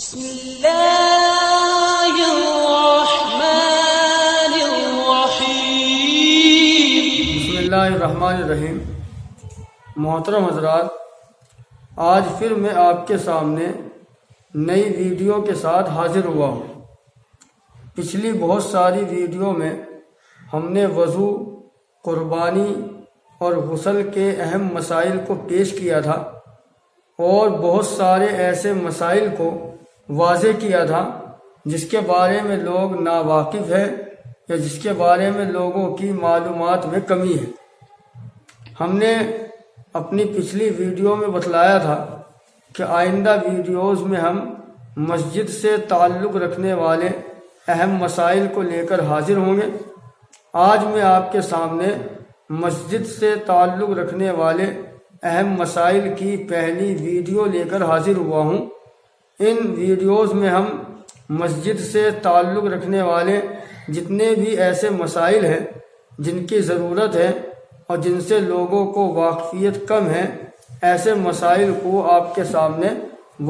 بسم اللہ الرحمن الرحیم۔ بسم اللہ الرحمن الرحیم۔ محترم حضرات، آج پھر میں آپ کے سامنے نئی ویڈیو کے ساتھ حاضر ہوا ہوں۔ پچھلی بہت ساری ویڈیو میں ہم نے وضو، قربانی اور غسل کے اہم مسائل کو پیش کیا تھا اور بہت سارے ایسے مسائل کو واضح کیا تھا جس کے بارے میں لوگ ناواقف ہیں یا جس کے بارے میں لوگوں کی معلومات میں کمی ہے۔ ہم نے اپنی پچھلی ویڈیو میں بتلایا تھا کہ آئندہ ویڈیوز میں ہم مسجد سے تعلق رکھنے والے اہم مسائل کو لے کر حاضر ہوں گے۔ آج میں آپ کے سامنے مسجد سے تعلق رکھنے والے اہم مسائل کی پہلی ویڈیو لے کر حاضر ہوا ہوں۔ ان ویڈیوز میں ہم مسجد سے تعلق رکھنے والے جتنے بھی ایسے مسائل ہیں جن کی ضرورت ہے اور جن سے لوگوں کو واقفیت کم ہے، ایسے مسائل کو آپ کے سامنے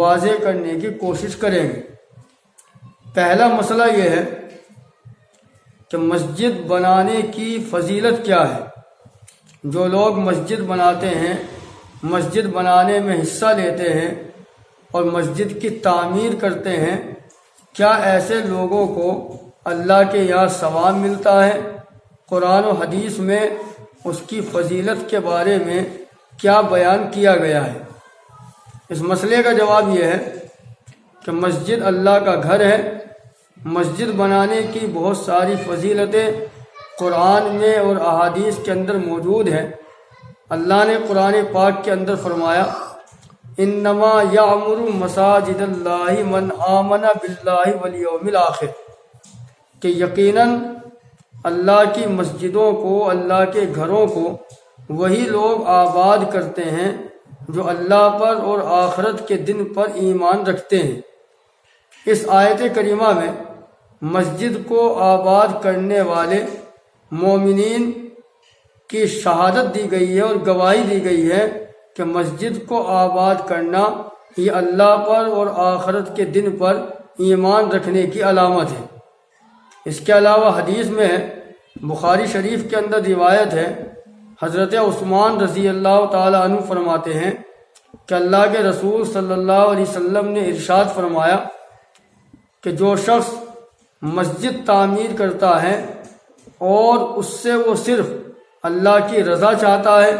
واضح کرنے کی کوشش کریں گے۔ پہلا مسئلہ یہ ہے کہ مسجد بنانے کی فضیلت کیا ہے۔ جو لوگ مسجد بناتے ہیں، مسجد بنانے میں حصہ لیتے ہیں اور مسجد کی تعمیر کرتے ہیں، کیا ایسے لوگوں کو اللہ کے یہاں ثواب ملتا ہے؟ قرآن و حدیث میں اس کی فضیلت کے بارے میں کیا بیان کیا گیا ہے؟ اس مسئلے کا جواب یہ ہے کہ مسجد اللہ کا گھر ہے۔ مسجد بنانے کی بہت ساری فضیلتیں قرآن میں اور احادیث کے اندر موجود ہیں۔ اللہ نے قرآن پاک کے اندر فرمایا، انما یعمر مساجد اللہ من آمن باللہ والیوم الآخر، کہ یقیناً اللہ کی مسجدوں کو، اللہ کے گھروں کو وہی لوگ آباد کرتے ہیں جو اللہ پر اور آخرت کے دن پر ایمان رکھتے ہیں۔ اس آیت کریمہ میں مسجد کو آباد کرنے والے مومنین کی شہادت دی گئی ہے اور گواہی دی گئی ہے کہ مسجد کو آباد کرنا یہ اللہ پر اور آخرت کے دن پر ایمان رکھنے کی علامت ہے۔ اس کے علاوہ حدیث میں ہے، بخاری شریف کے اندر روایت ہے، حضرت عثمان رضی اللہ تعالی عنہ فرماتے ہیں کہ اللہ کے رسول صلی اللہ علیہ وسلم نے ارشاد فرمایا کہ جو شخص مسجد تعمیر کرتا ہے اور اس سے وہ صرف اللہ کی رضا چاہتا ہے،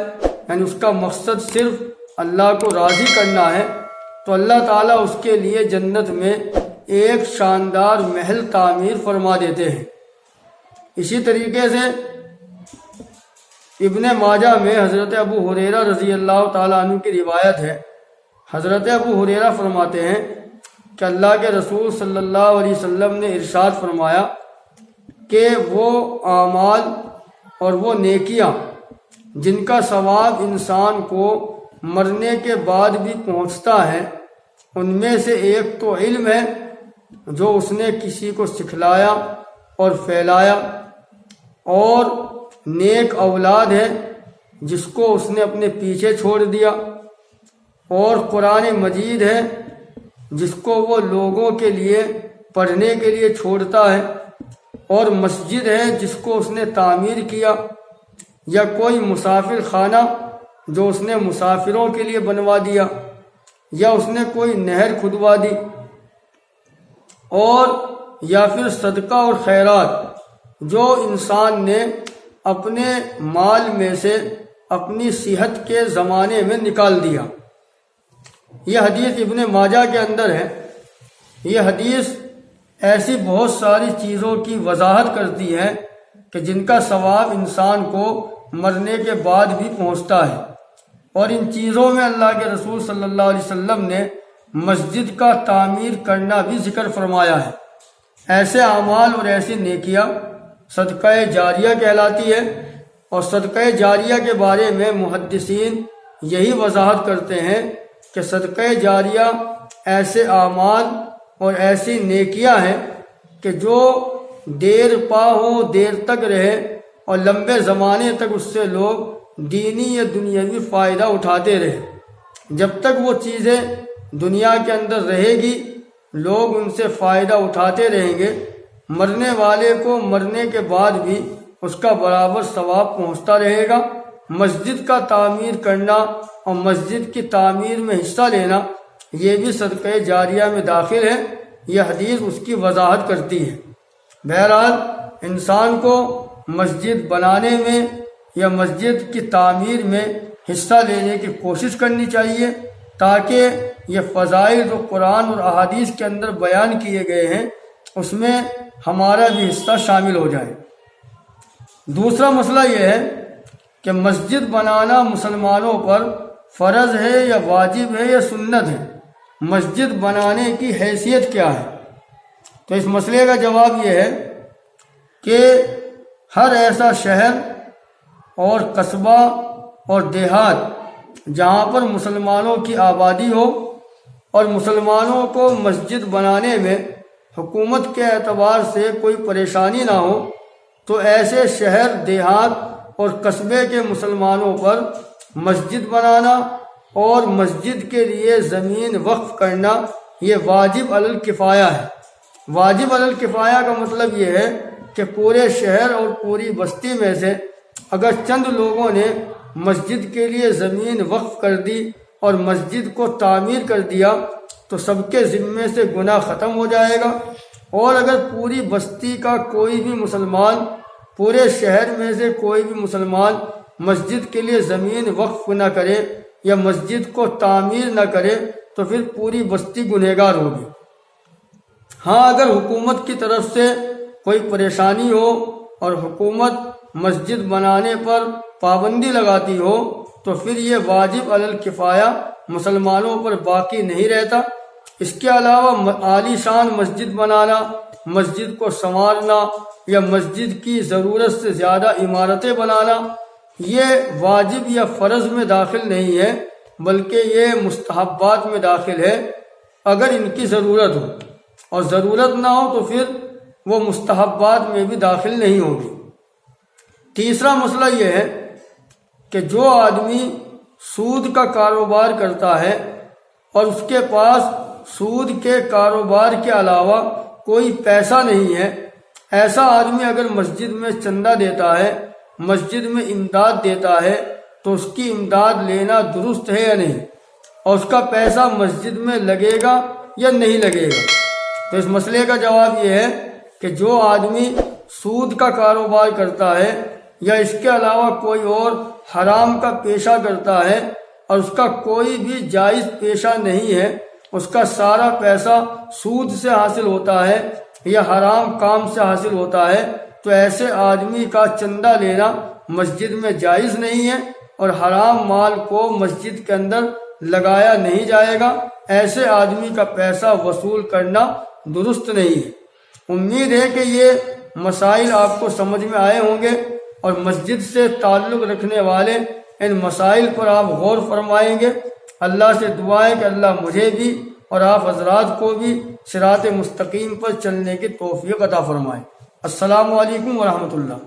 یعنی اس کا مقصد صرف اللہ کو راضی کرنا ہے، تو اللہ تعالیٰ اس کے لیے جنت میں ایک شاندار محل تعمیر فرما دیتے ہیں۔ اسی طریقے سے ابن ماجہ میں حضرت ابو ہریرہ رضی اللہ تعالیٰ عنہ کی روایت ہے۔ حضرت ابو ہریرہ فرماتے ہیں کہ اللہ کے رسول صلی اللہ علیہ وسلم نے ارشاد فرمایا کہ وہ اعمال اور وہ نیکیاں جن کا ثواب انسان کو مرنے کے بعد بھی پہنچتا ہے، ان میں سے ایک تو علم ہے جو اس نے کسی کو سکھلایا اور پھیلایا، اور نیک اولاد ہے جس کو اس نے اپنے پیچھے چھوڑ دیا، اور قرآن مجید ہے جس کو وہ لوگوں کے لیے پڑھنے کے لیے چھوڑتا ہے، اور مسجد ہے جس کو اس نے تعمیر کیا، یا کوئی مسافر خانہ جو اس نے مسافروں کے لیے بنوا دیا، یا اس نے کوئی نہر کھدوا دی، اور یا پھر صدقہ اور خیرات جو انسان نے اپنے مال میں سے اپنی صحت کے زمانے میں نکال دیا۔ یہ حدیث ابن ماجہ کے اندر ہے۔ یہ حدیث ایسی بہت ساری چیزوں کی وضاحت کرتی ہے کہ جن کا ثواب انسان کو مرنے کے بعد بھی پہنچتا ہے، اور ان چیزوں میں اللہ کے رسول صلی اللہ علیہ وسلم نے مسجد کا تعمیر کرنا بھی ذکر فرمایا ہے۔ ایسے اعمال اور ایسی نیکیاں صدقہ جاریہ کہلاتی ہے، اور صدقہ جاریہ کے بارے میں محدثین یہی وضاحت کرتے ہیں کہ صدقہ جاریہ ایسے اعمال اور ایسی نیکیاں ہیں کہ جو دیر پا ہو، دیر تک رہے، اور لمبے زمانے تک اس سے لوگ دینی یا دنیاوی فائدہ اٹھاتے رہے۔ جب تک وہ چیزیں دنیا کے اندر رہے گی لوگ ان سے فائدہ اٹھاتے رہیں گے، مرنے والے کو مرنے کے بعد بھی اس کا برابر ثواب پہنچتا رہے گا۔ مسجد کا تعمیر کرنا اور مسجد کی تعمیر میں حصہ لینا یہ بھی صدقہ جاریہ میں داخل ہے، یہ حدیث اس کی وضاحت کرتی ہے۔ بہرحال انسان کو مسجد بنانے میں یا مسجد کی تعمیر میں حصہ لینے کی کوشش کرنی چاہیے تاکہ یہ فضائل جو قرآن اور احادیث کے اندر بیان کیے گئے ہیں اس میں ہمارا بھی حصہ شامل ہو جائے۔ دوسرا مسئلہ یہ ہے کہ مسجد بنانا مسلمانوں پر فرض ہے یا واجب ہے یا سنت ہے، مسجد بنانے کی حیثیت کیا ہے؟ تو اس مسئلے کا جواب یہ ہے کہ ہر ایسا شہر اور قصبہ اور دیہات جہاں پر مسلمانوں کی آبادی ہو اور مسلمانوں کو مسجد بنانے میں حکومت کے اعتبار سے کوئی پریشانی نہ ہو، تو ایسے شہر دیہات اور قصبے کے مسلمانوں پر مسجد بنانا اور مسجد کے لیے زمین وقف کرنا یہ واجب علی الکفایہ ہے۔ واجب علی الکفایہ کا مطلب یہ ہے کہ پورے شہر اور پوری بستی میں سے اگر چند لوگوں نے مسجد کے لیے زمین وقف کر دی اور مسجد کو تعمیر کر دیا تو سب کے ذمے سے گناہ ختم ہو جائے گا، اور اگر پوری بستی کا کوئی بھی مسلمان، پورے شہر میں سے کوئی بھی مسلمان مسجد کے لیے زمین وقف نہ کرے یا مسجد کو تعمیر نہ کرے تو پھر پوری بستی گنہگار ہوگی۔ ہاں اگر حکومت کی طرف سے کوئی پریشانی ہو اور حکومت مسجد بنانے پر پابندی لگاتی ہو تو پھر یہ واجب علی الکفایہ مسلمانوں پر باقی نہیں رہتا۔ اس کے علاوہ عالی شان مسجد بنانا، مسجد کو سنوارنا یا مسجد کی ضرورت سے زیادہ عمارتیں بنانا یہ واجب یا فرض میں داخل نہیں ہے، بلکہ یہ مستحبات میں داخل ہے اگر ان کی ضرورت ہو، اور ضرورت نہ ہو تو پھر وہ مستحبات میں بھی داخل نہیں ہوگی۔ تیسرا مسئلہ یہ ہے کہ جو آدمی سود کا کاروبار کرتا ہے اور اس کے پاس سود کے کاروبار کے علاوہ کوئی پیسہ نہیں ہے، ایسا آدمی اگر مسجد میں چندہ دیتا ہے، مسجد میں امداد دیتا ہے تو اس کی امداد لینا درست ہے یا نہیں، اور اس کا پیسہ مسجد میں لگے گا یا نہیں لگے گا؟ تو اس مسئلے کا جواب یہ ہے کہ جو آدمی سود کا کاروبار کرتا ہے یا اس کے علاوہ کوئی اور حرام کا پیشہ کرتا ہے اور اس کا کوئی بھی جائز پیشہ نہیں ہے، اس کا سارا پیسہ سود سے حاصل ہوتا ہے یا حرام کام سے حاصل ہوتا ہے، تو ایسے آدمی کا چندہ لینا مسجد میں جائز نہیں ہے اور حرام مال کو مسجد کے اندر لگایا نہیں جائے گا، ایسے آدمی کا پیسہ وصول کرنا درست نہیں ہے۔ امید ہے کہ یہ مسائل آپ کو سمجھ میں آئے ہوں گے اور مسجد سے تعلق رکھنے والے ان مسائل پر آپ غور فرمائیں گے۔ اللہ سے دعا ہے کہ اللہ مجھے بھی اور آپ حضرات کو بھی صراط مستقیم پر چلنے کی توفیق عطا فرمائے۔ السلام علیکم ورحمۃ اللہ۔